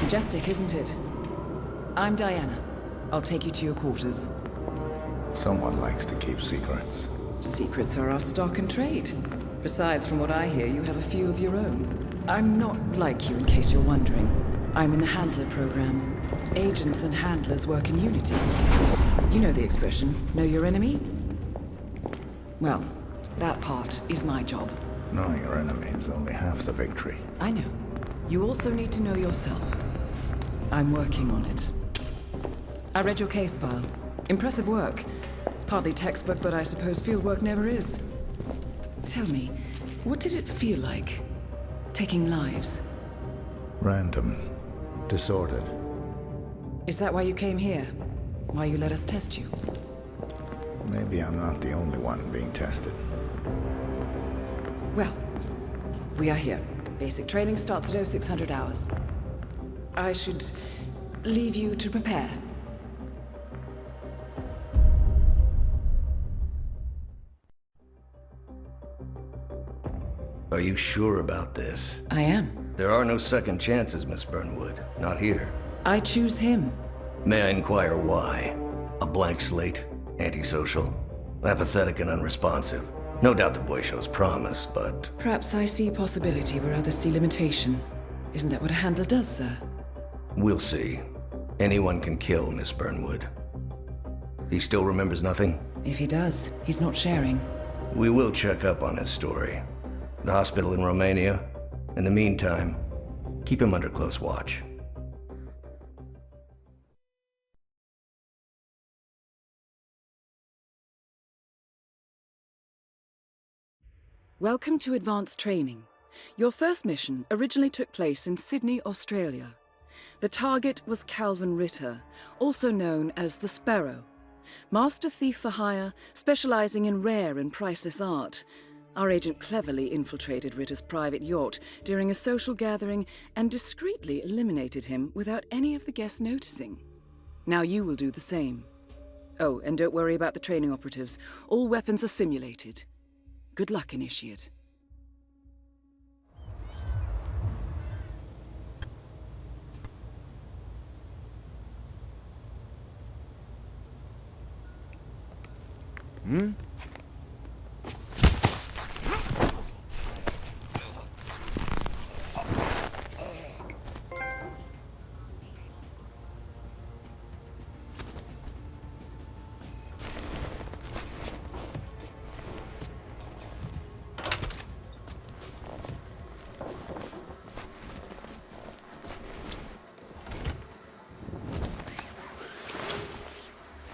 Majestic, isn't it? I'm Diana. I'll take you to your quarters. Someone likes to keep secrets. Secrets are our stock and trade. Besides, from what I hear, you have a few of your own. I'm not like you, in case you're wondering. I'm in the Handler program. Agents and handlers work in unity. You know the expression, know your enemy? Well, that part is my job. Knowing your enemy is only half the victory. I know. You also need to know yourself. I'm working on it. I read your case file. Impressive work. Partly textbook, but I suppose fieldwork never is. Tell me, what did it feel like, taking lives? Random. Disordered. Is that why you came here? Why you let us test you? Maybe I'm not the only one being tested. Well, we are here. Basic training starts at 0600 hours. I should leave you to prepare. Are you sure about this? I am. There are no second chances, Miss Burnwood. Not here. I choose him. May I inquire why? A blank slate? Antisocial? Apathetic and unresponsive? No doubt the boy shows promise, but... Perhaps I see possibility where others see limitation. Isn't that what a handler does, sir? We'll see. Anyone can kill Miss Burnwood. He still remembers nothing? If he does, he's not sharing. We will check up on his story. The hospital in Romania. In the meantime, keep him under close watch. Welcome to Advanced Training. Your first mission originally took place in Sydney, Australia. The target was Calvin Ritter, also known as the Sparrow. Master thief for hire, specializing in rare and priceless art. Our agent cleverly infiltrated Ritter's private yacht during a social gathering and discreetly eliminated him without any of the guests noticing. Now you will do the same. Oh, and don't worry about the training operatives. All weapons are simulated. Good luck, Initiate.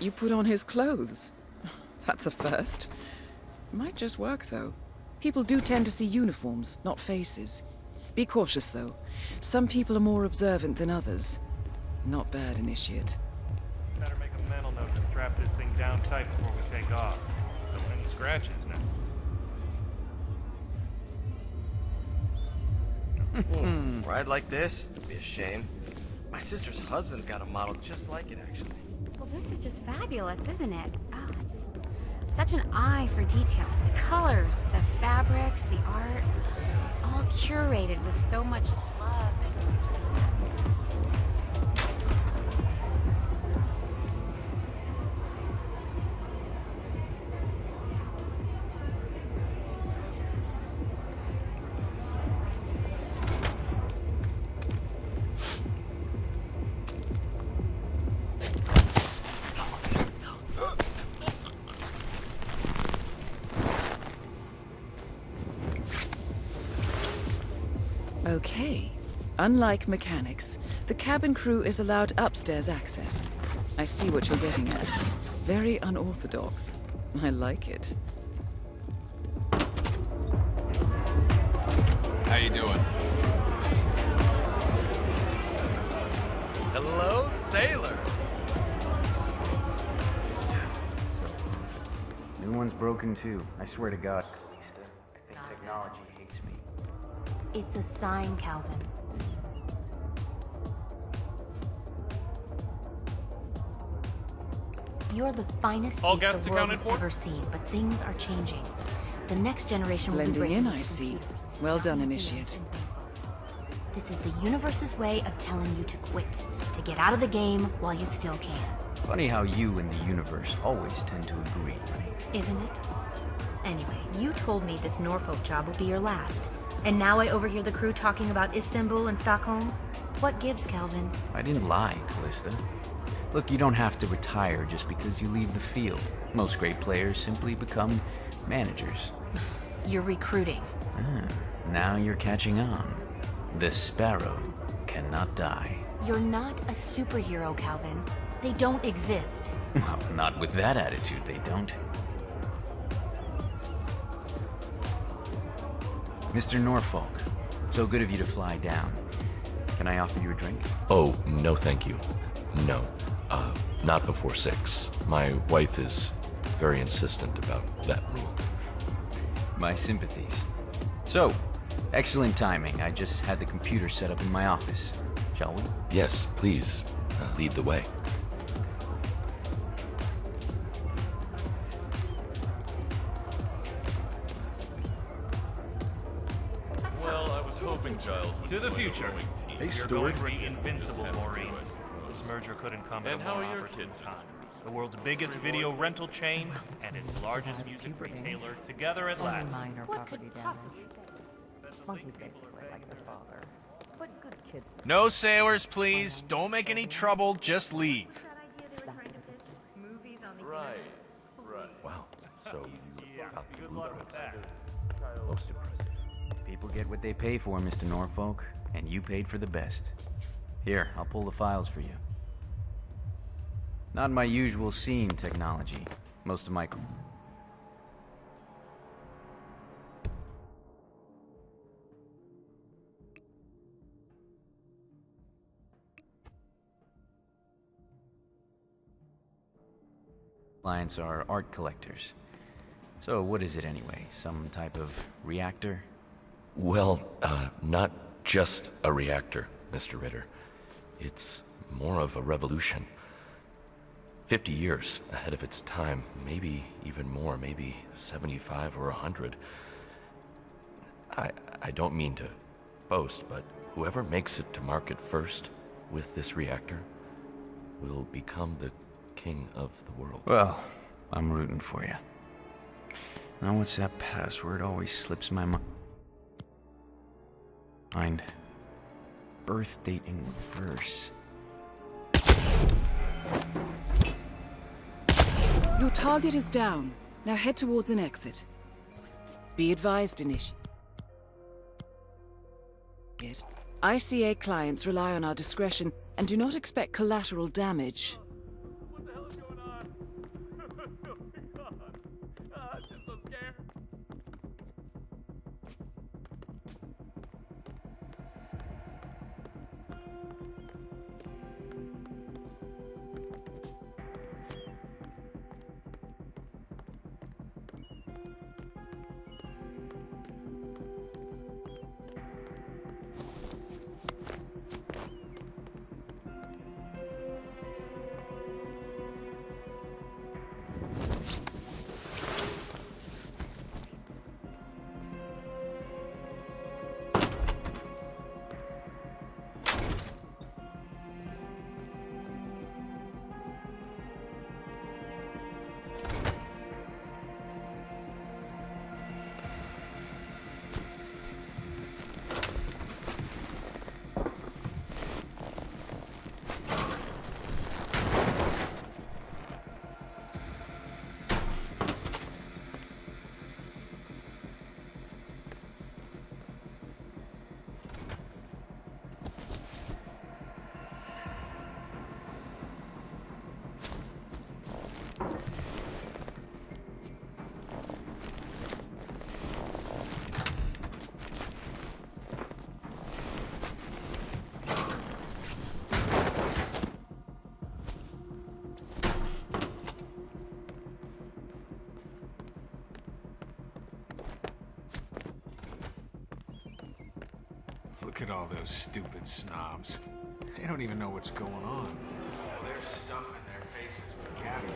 You put on his clothes. That's a first. Might just work, though. People do tend to see uniforms, not faces. Be cautious, though. Some people are more observant than others. Not bad, Initiate. Better make a mental note to strap this thing down tight before we take off. No any scratches now. Ride like this? It'd be a shame. My sister's husband's got a model just like it, actually. Well, this is just fabulous, isn't it? Oh, it's such an eye for detail. The colors, the fabrics, the art, all curated with so much love. Okay. Unlike mechanics, the cabin crew is allowed upstairs access. I see what you're getting at. Very unorthodox. I like it. How you doing? Hello, Thaler. New one's broken too. I swear to God. I think technology hates me. It's a sign, Calvin. You're the finest All thief guests the world accounted has for? ever seen, but things are changing. The next generation will be Blending breaking in, into I see. computers, Well done, not Initiate. museums and payphones. This is the universe's way of telling you to quit, to get out of the game while you still can. Funny how you and the universe always tend to agree. Isn't it? Anyway, you told me this Norfolk job will be your last. And now I overhear the crew talking about Istanbul and Stockholm? What gives, Calvin? I didn't lie, Callista. Look, you don't have to retire just because you leave the field. Most great players simply become managers. You're recruiting. Now you're catching on. The sparrow cannot die. You're not a superhero, Calvin. They don't exist. Well, not with that attitude, they don't. Mr. Norfolk, so good of you to fly down. Can I offer you a drink? Oh, no thank you. No. Not before 6. My wife is very insistent about that rule. My sympathies. So, excellent timing. I just had the computer set up in my office. Shall we? Yes, please. Lead the way. Well, I was hoping Giles would To the future. Hey, You're Stuart. going to be invincible, Maureen. This merger couldn't come at a And how more are your opportune kids? time. The world's biggest video rental chain and its largest music retailer together at last. What could possibly... Monkey's basically like their father. But good kids. No sailors, please. Don't make any trouble. Just leave. Right. Wow. So you got the Good luck with that. Most impressive. People get what they pay for, Mr. Norfolk, and you paid for the best. Here, I'll pull the files for you. Not my usual scene technology. Most of my... clients are art collectors. So what is it anyway? Some type of reactor? Well, not just a reactor, Mr. Ritter. It's more of a revolution. 50 years ahead of its time, maybe even more, maybe 75 or 100. I don't mean to boast, but whoever makes it to market first with this reactor will become the king of the world. Well, I'm rooting for you. Now what's that password? Always slips my mind. Birth date in reverse. Your target is down. Now head towards an exit. Be advised, ICA clients rely on our discretion and do not expect collateral damage. What the hell is going on? Oh my god. I'm just so scared. Look at all those stupid snobs. They don't even know what's going on. There's stuff in their faces with Gabby.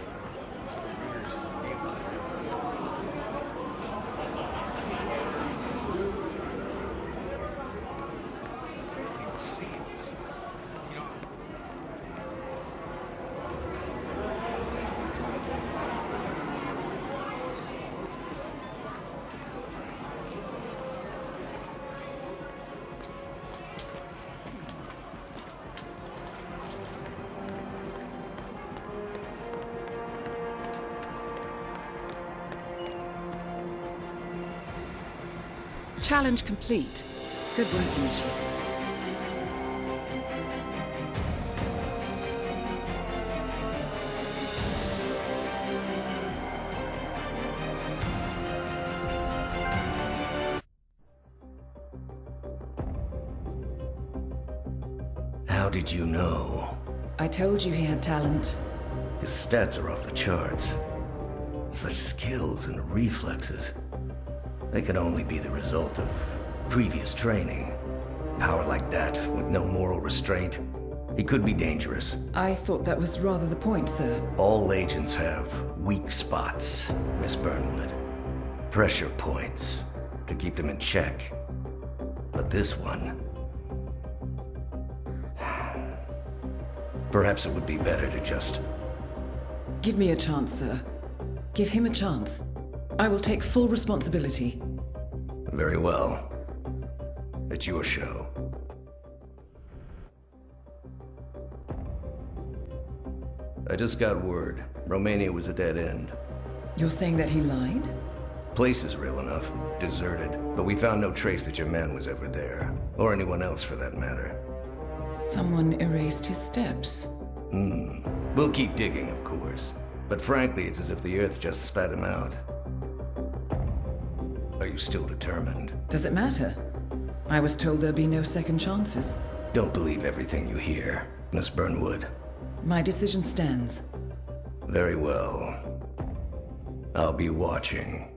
Challenge complete. Good work, Initiate. How did you know? I told you he had talent. His stats are off the charts. Such skills and reflexes. They could only be the result of previous training. Power like that, with no moral restraint, he could be dangerous. I thought that was rather the point, sir. All agents have weak spots, Miss Burnwood. Pressure points to keep them in check. But this one... Perhaps it would be better to just... Give me a chance, sir. Give him a chance. I will take full responsibility. Very well. It's your show. I just got word. Romania was a dead end. You're saying that he lied? Place is real enough. Deserted. But we found no trace that your man was ever there. Or anyone else for that matter. Someone erased his steps. We'll keep digging, of course. But frankly, it's as if the Earth just spat him out. Are you still determined? Does it matter? I was told there'd be no second chances. Don't believe everything you hear, Miss Burnwood. My decision stands. Very well. I'll be watching.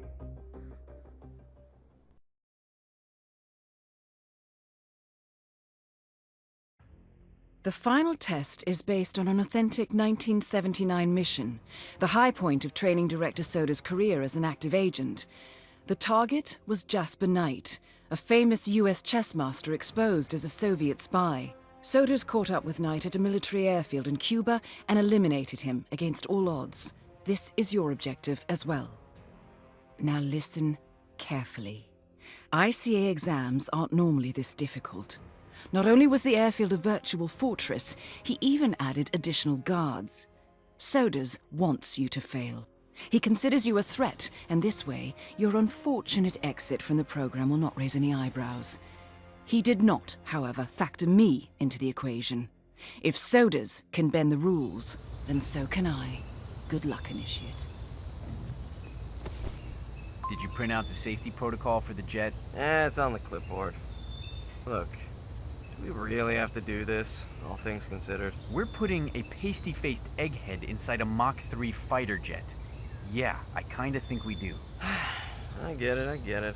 The final test is based on an authentic 1979 mission, the high point of training director Soda's career as an active agent. The target was Jasper Knight, a famous US chess master exposed as a Soviet spy. Soda's caught up with Knight at a military airfield in Cuba and eliminated him against all odds. This is your objective as well. Now listen carefully. ICA exams aren't normally this difficult. Not only was the airfield a virtual fortress, he even added additional guards. Sodas wants you to fail. He considers you a threat, and this way, your unfortunate exit from the program will not raise any eyebrows. He did not, however, factor me into the equation. If Sodas can bend the rules, then so can I. Good luck, Initiate. Did you print out the safety protocol for the jet? It's on the clipboard. Look. Do we really have to do this, all things considered? We're putting a pasty-faced egghead inside a Mach 3 fighter jet. Yeah, I kinda think we do. I get it.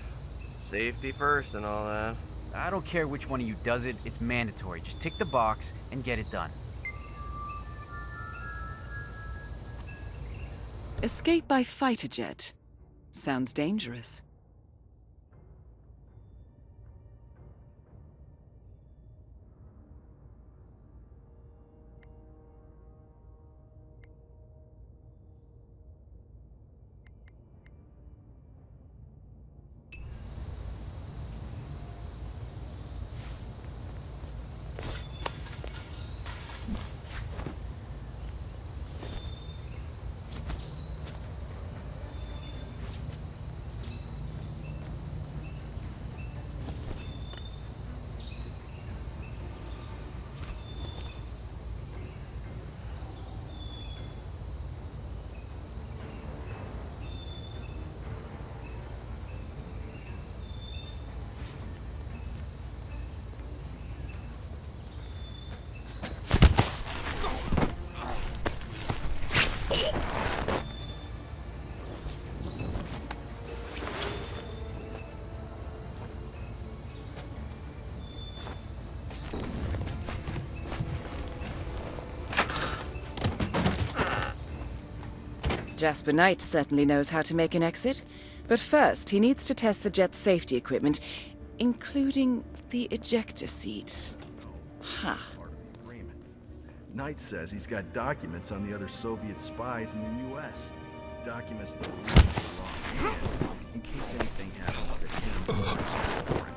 Safety first and all that. I don't care which one of you does it, it's mandatory. Just tick the box and get it done. Escape by fighter jet. Sounds dangerous. Jasper Knight certainly knows how to make an exit, but first he needs to test the jet's safety equipment, including the ejector seat. Ha. Knight says he's got documents on the other Soviet spies in the U.S. Documents that will lead to the wrong hands in case anything happens to him or his girlfriend.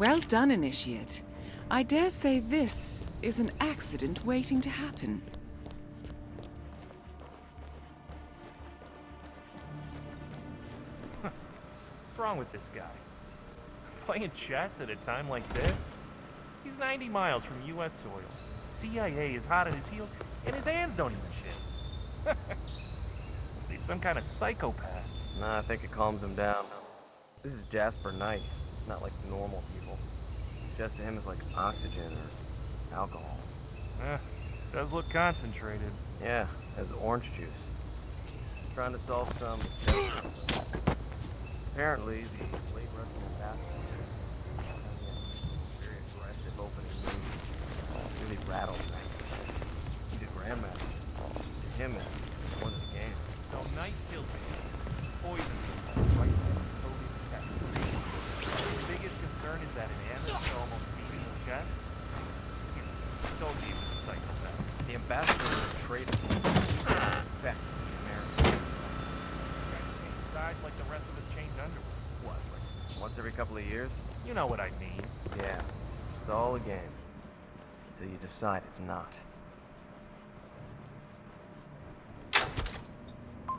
Well done, Initiate. I dare say this is an accident waiting to happen. What's wrong with this guy? Playing chess at a time like this? He's 90 miles from U.S. soil. CIA is hot at his heels, and his hands don't even shake. Must be some kind of psychopath. Nah, I think it calms him down. This is Jasper Knight, not like normal people. Chess to him is like oxygen or alcohol. Does look concentrated. Yeah, as orange juice. Trying to solve some... Apparently, the late Russian ambassador very aggressive opening move. Really rattled me. He's a grandmaster. To him, it's more than a game. So Knight killed me. Poisoned him right there. Totally protected. The biggest concern is that an amateur almost beat him in chess. He told me he was a psychopath. The ambassador was a traitor. Effect to the Americans. Sides like the rest of us change underwear. What, like Once every couple of years? You know what I mean. Yeah. It's all a game. Until you decide it's not.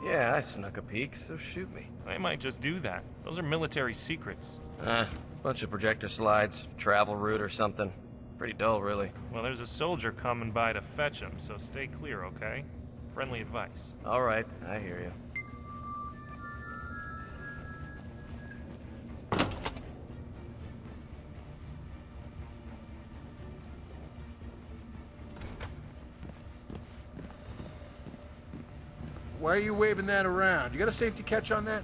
Yeah, I snuck a peek, so shoot me. I might just do that. Those are military secrets. Bunch of projector slides, travel route or something. Pretty dull, really. Well, there's a soldier coming by to fetch him, so stay clear, okay? Friendly advice. All right, I hear you. Why are you waving that around? You got a safety catch on that?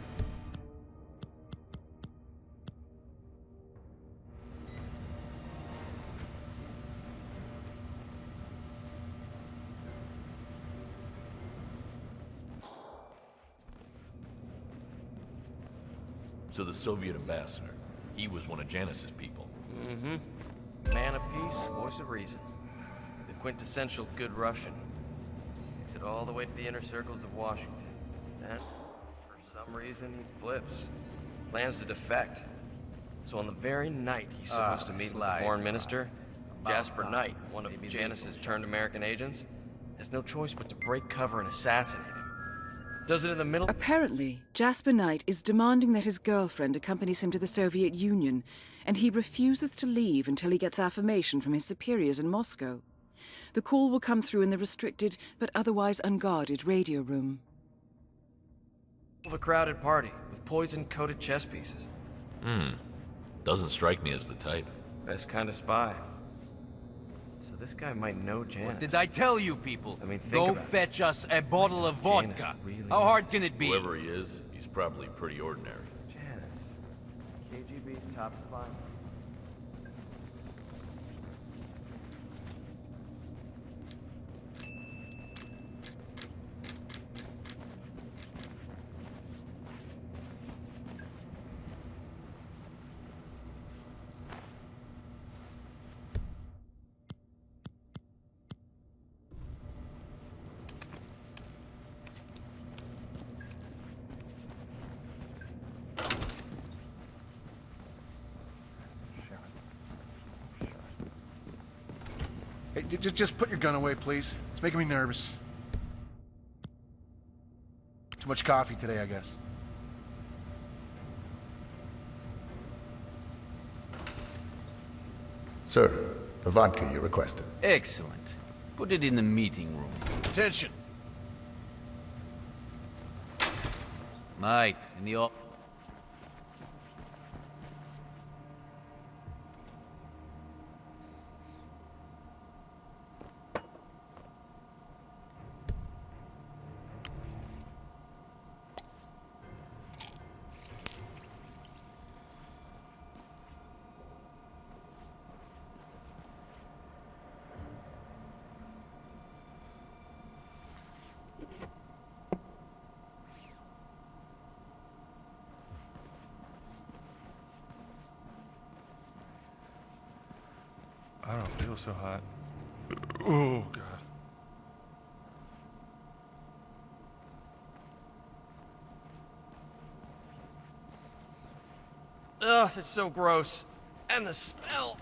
So the Soviet ambassador, he was one of Janice's people. Mm-hmm. Man of peace, voice of reason. The quintessential good Russian. Takes it all the way to the inner circles of Washington. Then, for some reason, he flips. Plans to defect. So on the very night he's supposed to meet with the foreign minister, Jasper Knight, one of Janice's turned American agents, has no choice but to break cover and assassinate him. Does it in the middle... Apparently, Jasper Knight is demanding that his girlfriend accompanies him to the Soviet Union, and he refuses to leave until he gets affirmation from his superiors in Moscow. The call will come through in the restricted, but otherwise unguarded radio room. Of a crowded party with poison-coated chess pieces. Doesn't strike me as the type. Best kind of spy. So this guy might know Janice. What did I tell you, people? I mean, think Go about it. fetch us a bottle of vodka. Really How hard can it be? Whoever he is, he's probably pretty ordinary. Janice. KGB's top spy. Hey, just put your gun away, please. It's making me nervous. Too much coffee today, I guess. Sir, the vodka you requested. Excellent. Put it in the meeting room. Attention. Knight, in the op... I don't feel so hot. Oh, God. Ugh, that's so gross. And the smell.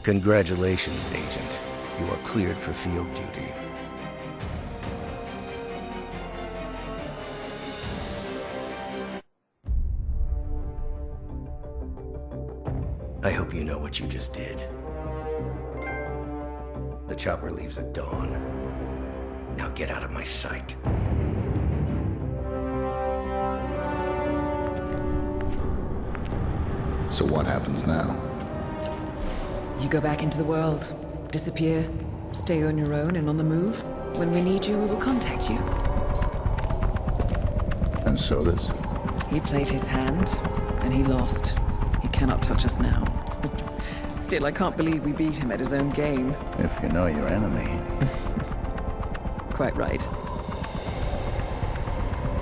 Congratulations, Agent. You are cleared for field duty. I hope you know what you just did. The chopper leaves at dawn. Now get out of my sight. So what happens now? You go back into the world, disappear, stay on your own and on the move. When we need you, we will contact you. And so does? He played his hand, and he lost. He cannot touch us now. Still, I can't believe we beat him at his own game. If you know your enemy. Quite right.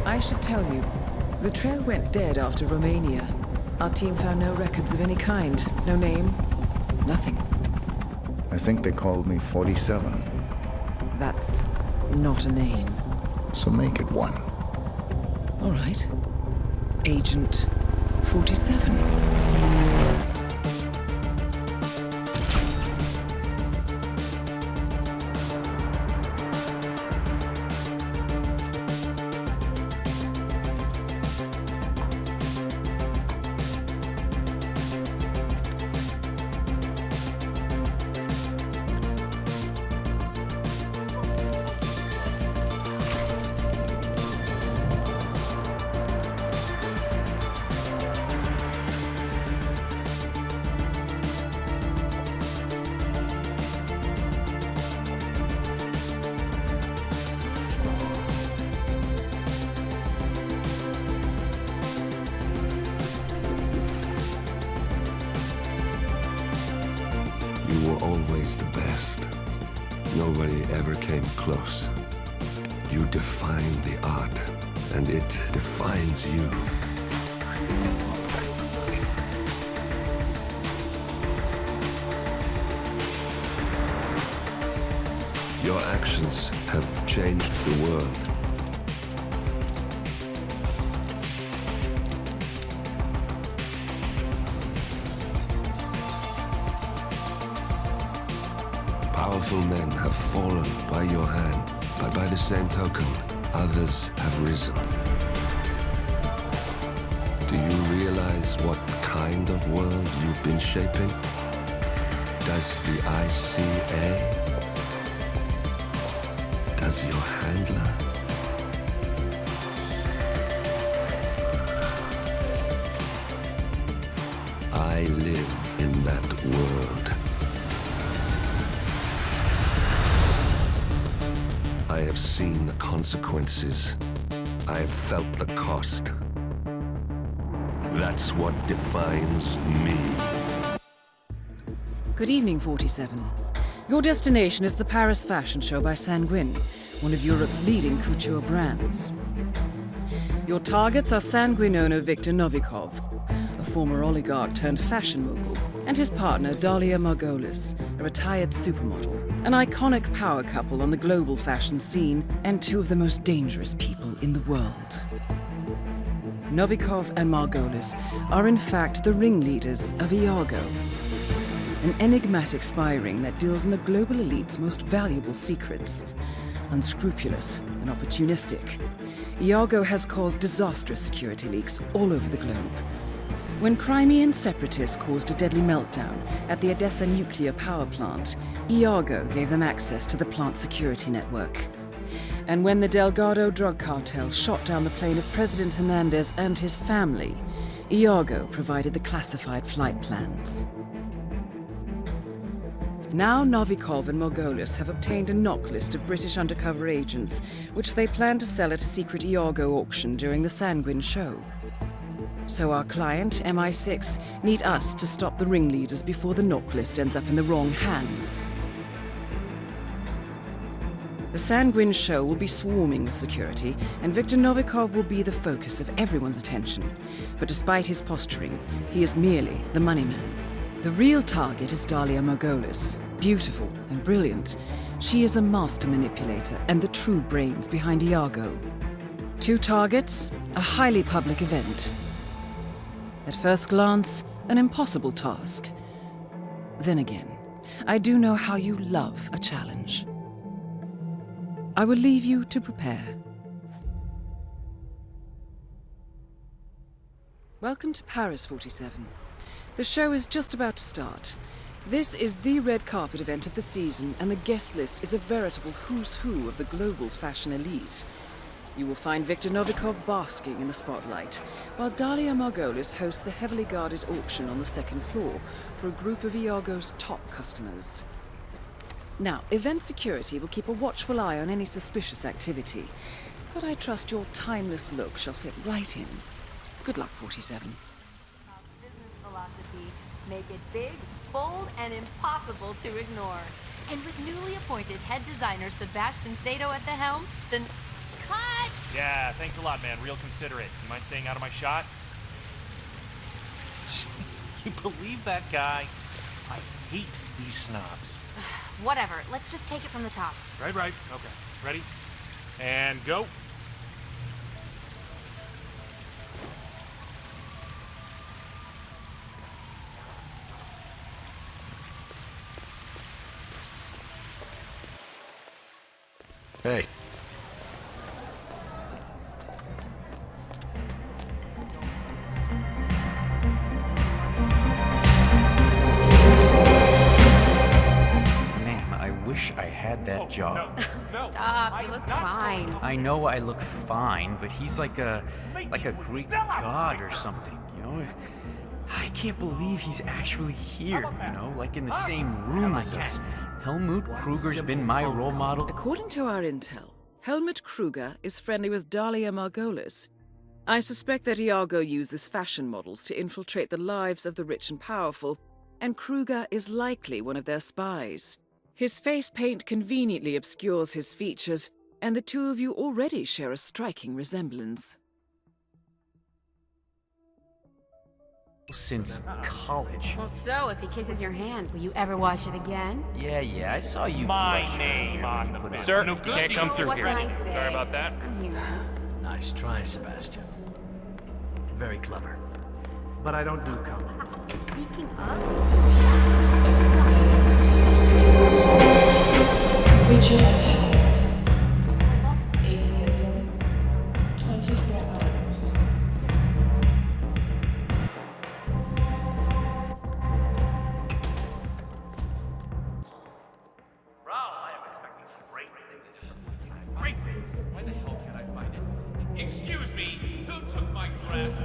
I should tell you, the trail went dead after Romania. Our team found no records of any kind. No name, nothing. I think they called me 47. That's not a name. So make it one. All right. Agent 47. You were always the best. Nobody ever came close. You define the art, and it defines you. Your actions have changed the world. Powerful men have fallen by your hand, but by the same token, others have risen. Do you realize what kind of world you've been shaping? Does the ICA? Does your handler? I live in that world. I have seen the consequences I've felt the cost. That's what defines me. Good evening, 47. Your destination is the Paris Fashion Show by Sanguine, one of Europe's leading couture brands. Your targets are Sanguine owner Viktor Novikov, a former oligarch turned fashion mogul, and his partner Dalia Margolis, a retired supermodel, an iconic power couple on the global fashion scene, and two of the most dangerous people in the world. Novikov and Margolis are in fact the ringleaders of IAGO, an enigmatic spy ring that deals in the global elite's most valuable secrets. Unscrupulous and opportunistic, IAGO has caused disastrous security leaks all over the globe. When Crimean separatists caused a deadly meltdown at the Odessa nuclear power plant, IAGO gave them access to the plant's security network. And when the Delgado drug cartel shot down the plane of President Hernandez and his family, IAGO provided the classified flight plans. Now Novikov and Margolis have obtained a knock list of British undercover agents, which they plan to sell at a secret IAGO auction during the Sanguine show. So our client, MI6, need us to stop the ringleaders before the knock list ends up in the wrong hands. The Sanguine show will be swarming with security, and Viktor Novikov will be the focus of everyone's attention. But despite his posturing, he is merely the money man. The real target is Dalia Margolis. Beautiful and brilliant, she is a master manipulator and the true brains behind IAGO. Two targets, a highly public event. At first glance, an impossible task. Then again, I do know how you love a challenge. I will leave you to prepare. Welcome to Paris, 47. The show is just about to start. This is the red carpet event of the season, and the guest list is a veritable who's who of the global fashion elite. You will find Viktor Novikov basking in the spotlight, while Dalia Margolis hosts the heavily guarded auction on the second floor for a group of IAGO's top customers. Now, event security will keep a watchful eye on any suspicious activity, but I trust your timeless look shall fit right in. Good luck, 47. Business philosophy: make it big, bold, and impossible to ignore. And with newly appointed head designer Sebastian Sato at the helm, cut! Yeah, thanks a lot, man. Real considerate. You mind staying out of my shot? Jeez, you believe that guy? I hate these snobs. Whatever, let's just take it from the top. Right. Okay. Ready? And go. Hey. I had that job. Stop, you look fine. I know I look fine, but he's like a Greek god or something, you know? I can't believe he's actually here, you know, like in the same room as us. Helmut Kruger's been my role model. According to our intel, Helmut Kruger is friendly with Dalia Margolis. I suspect that IAGO uses fashion models to infiltrate the lives of the rich and powerful, and Kruger is likely one of their spies. His face paint conveniently obscures his features, and the two of you already share a striking resemblance. Since college. Well, so if he kisses your hand, will you ever wash it again? Yeah, I saw you. My name on the bill. Sir, you can't come through here. Sorry about that. I'm human. Nice try, Sebastian. Very clever. But I don't do color. Speaking of... Creature of habit. Atheism. 24 hours. Raoul, I am expecting some great things. Great things. Why the hell can't I find it? Excuse me, who took my dress?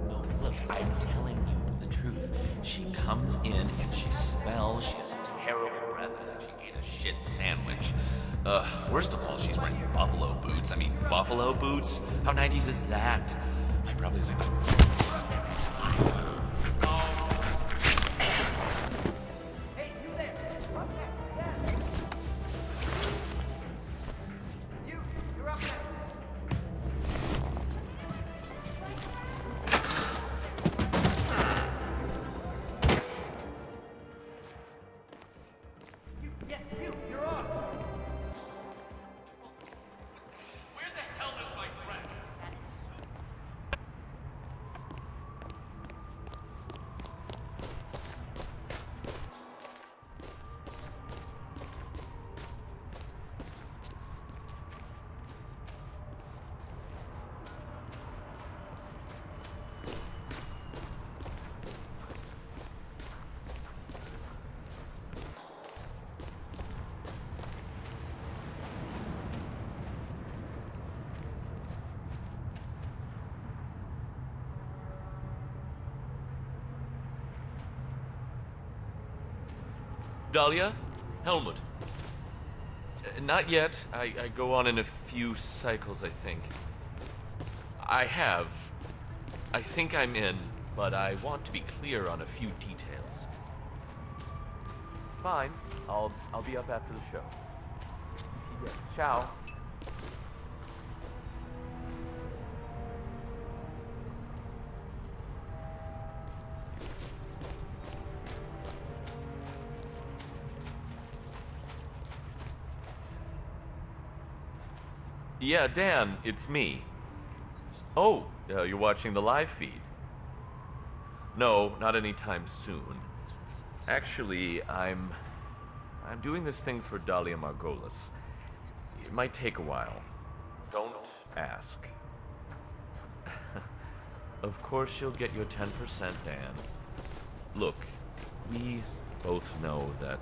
Oh, look, I'm telling you the truth. She comes in and she smells. She has terrible breath. It's like she ate a shit sandwich. Worst of all, she's wearing buffalo boots. I mean, buffalo boots? How 90s is that? She probably has a... Dalia? Helmut? Not yet. I go on in a few cycles, I think. I think I'm in, but I want to be clear on a few details. Fine. I'll be up after the show. Yeah, ciao. Yeah, Dan, it's me. Oh, you're watching the live feed? No, not anytime soon. Actually, I'm doing this thing for Dalia Margolis. It might take a while. Don't ask. Of course you'll get your 10%, Dan. Look, we both know that...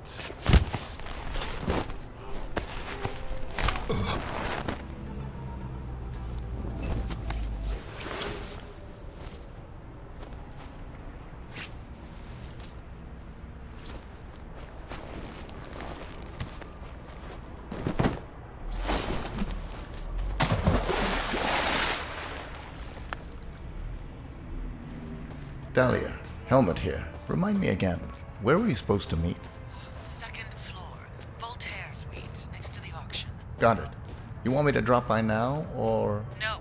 Dalia, Helmut here. Remind me again, where were we supposed to meet? Second floor, Voltaire Suite, next to the auction. Got it. You want me to drop by now, or...? No,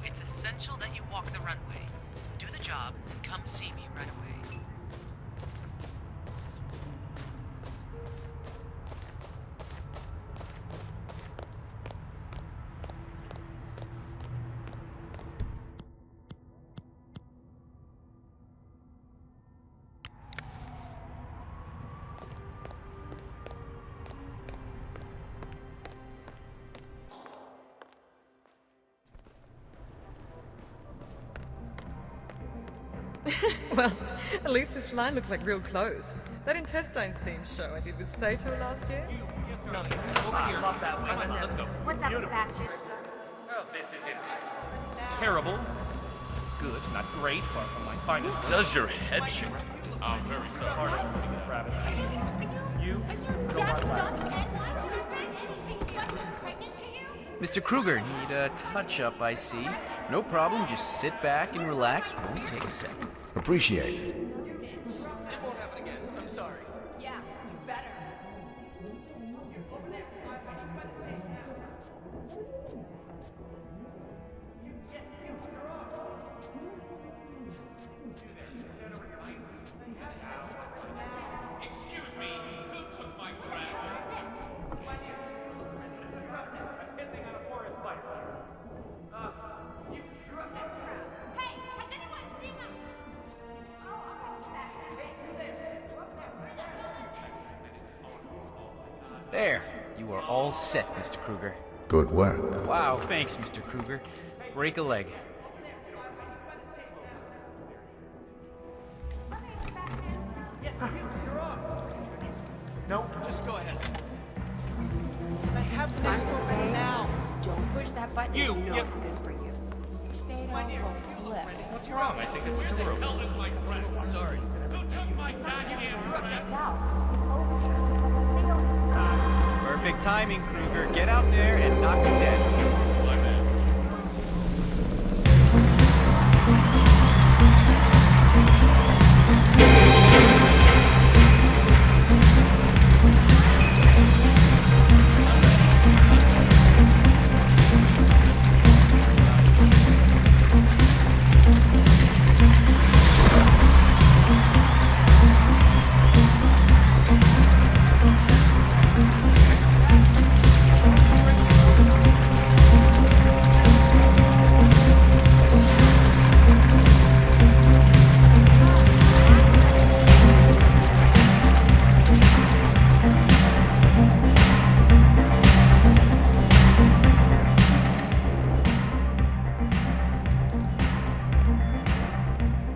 it's essential that you walk the runway. Do the job, and come see me right away. Well, at least this line looks like real clothes. That intestines themed show I did with Sato last year. Let's go. What's up, Sebastian? Well, this isn't terrible. It's good, not great, far from my finest. Does your head shake? I'm very sorry. You? Deaf, dumb, and stupid? I'm pregnant to you? Mr. Kruger, need a touch-up, I see. No problem, just sit back and relax. Won't take a second. Appreciate it. It won't happen again. I'm sorry. Yeah, you better. Excuse me, who took my dress? Hey, has anyone seen them? There, you are all set, Mr. Kruger. Good work. Wow, thanks, Mr. Kruger. Break a leg. No, just go ahead. I have an extra say, now. Don't push that button. You, know yep. it's good for you. Fatal will flip. What's wrong? I think it's where the hell is my dress? Sorry. Who took my goddamn dress? Now, it's over. They don't Perfect timing, Kruger. Get out there and knock him dead.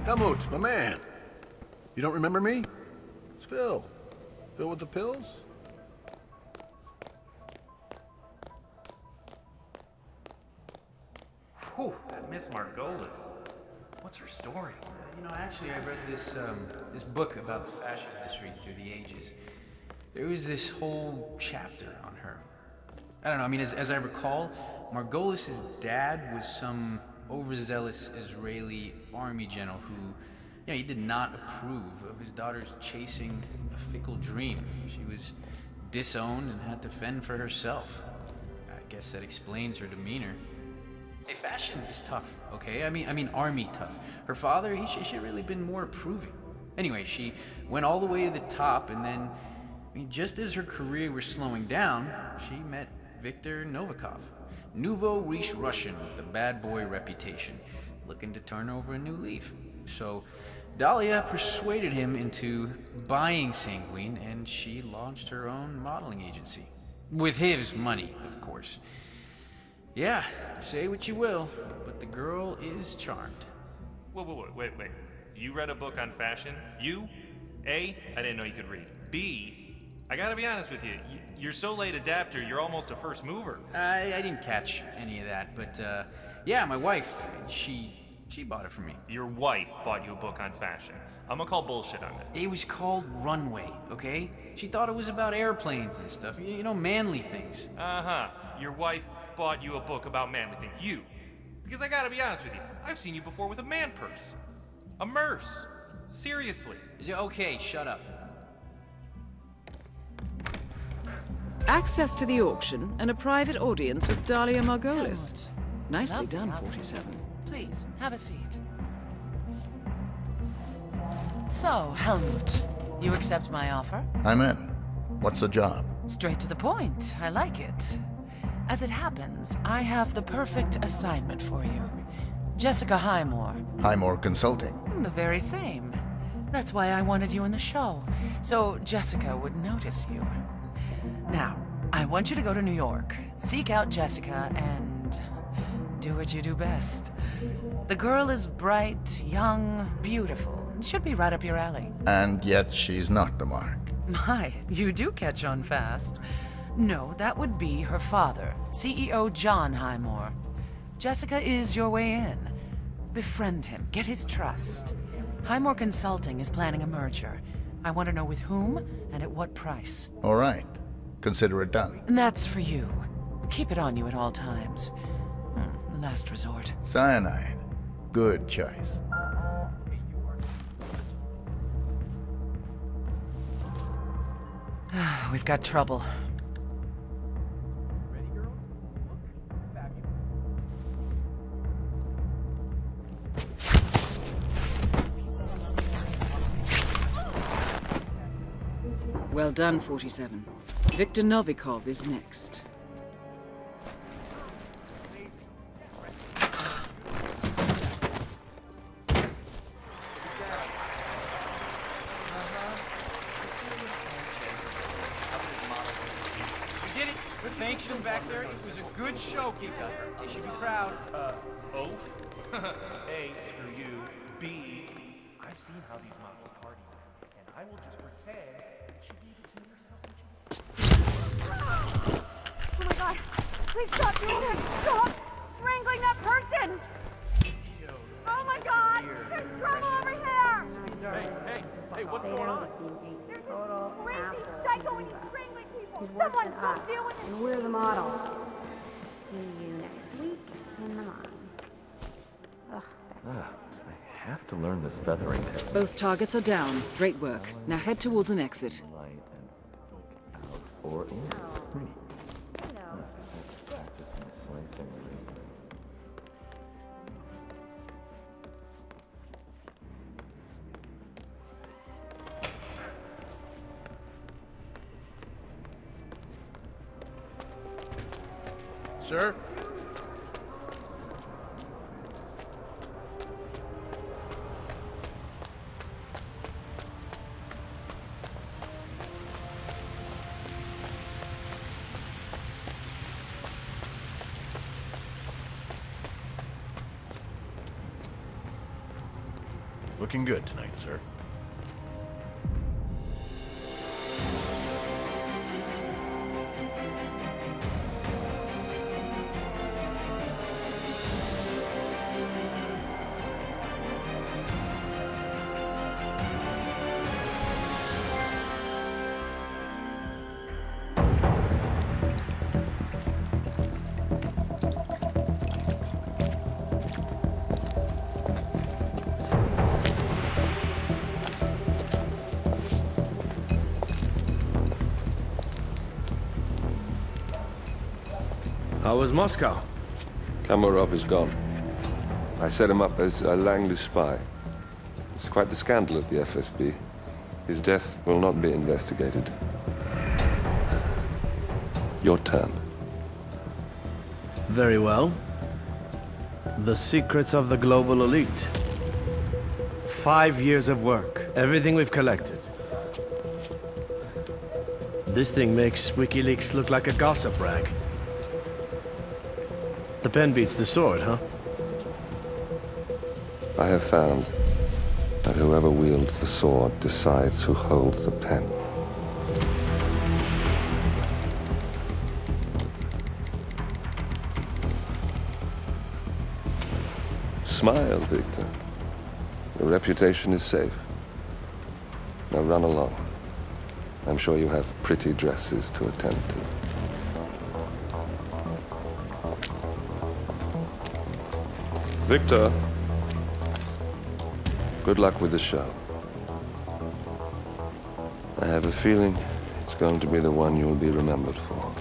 Helmut, my man. You don't remember me? It's Phil. Phil with the pills? Whew, that Miss Margolis. What's her story? You know, actually, I read this book about the fashion industry through the ages. There was this whole chapter on her. I don't know, I mean, as I recall, Margolis' dad was some overzealous Israeli army general who, you know, he did not approve of his daughter's chasing a fickle dream. She was disowned and had to fend for herself. I guess that explains her demeanor. Hey, fashion is tough, okay? I mean army tough. Her father, he should have really been more approving. Anyway, she went all the way to the top, and then, I mean, just as her career was slowing down, she met Viktor Novikov, nouveau riche Russian with a bad boy reputation, looking to turn over a new leaf. So Dalia persuaded him into buying Sanguine, and she launched her own modeling agency. With his money, of course. Yeah, say what you will, but the girl is charmed. Wait. You read a book on fashion? You? A, I didn't know you could read. B, I gotta be honest with you. You're so late adapter, you're almost a first mover. I didn't catch any of that, but yeah, my wife, she bought it for me. Your wife bought you a book on fashion. I'm gonna call bullshit on it. It was called Runway, okay? She thought it was about airplanes and stuff, you know, manly things. Uh-huh. Your wife bought you a book about manly things. You. Because I gotta be honest with you, I've seen you before with a man purse. A merce. Seriously. Okay, shut up. Access to the auction and a private audience with Dalia Margolis. Nicely done, 47. Please, have a seat. So, Helmut, you accept my offer? I'm in. What's the job? Straight to the point. I like it. As it happens, I have the perfect assignment for you. Jessica Highmore. Highmore Consulting. The very same. That's why I wanted you in the show, so Jessica would notice you. Now, I want you to go to New York, seek out Jessica, and do what you do best. The girl is bright, young, beautiful. Should be right up your alley. And yet she's not the mark. My, you do catch on fast. No, that would be her father, CEO John Highmore. Jessica is your way in. Befriend him, get his trust. Highmore Consulting is planning a merger. I want to know with whom and at what price. All right. Consider it done. And that's for you. Keep it on you at all times. Last resort. Cyanide. Good choice. We've got trouble. Well done, 47. Viktor Novikov is next. Thanks from back there. It was a good show, Kika. You should be proud. Oaf? A, screw you. B, I've seen how these models party, and I will just pretend that she gave it to me herself. Oh my god! Please stop doing that! Stop strangling that person! Oh my god! There's trouble over here! Hey, what's going on? There's this crazy psycho and he's strangling people! He's worse than us, and we're the model. See you next week in the mine. Ugh. I have to learn this feathering technique. Both targets are down. Great work. Now head towards an exit. Light and out or in. Practice my slicing and reasoning. Sir? Looking good tonight, sir. How was Moscow? Kamarov is gone. I set him up as a Langley spy. It's quite the scandal at the FSB. His death will not be investigated. Your turn. Very well. The secrets of the global elite. 5 years of work. Everything we've collected. This thing makes WikiLeaks look like a gossip rag. The pen beats the sword, huh? I have found that whoever wields the sword decides who holds the pen. Smile, Victor. Your reputation is safe. Now run along. I'm sure you have pretty dresses to attend to. Victor, good luck with the show. I have a feeling it's going to be the one you'll be remembered for.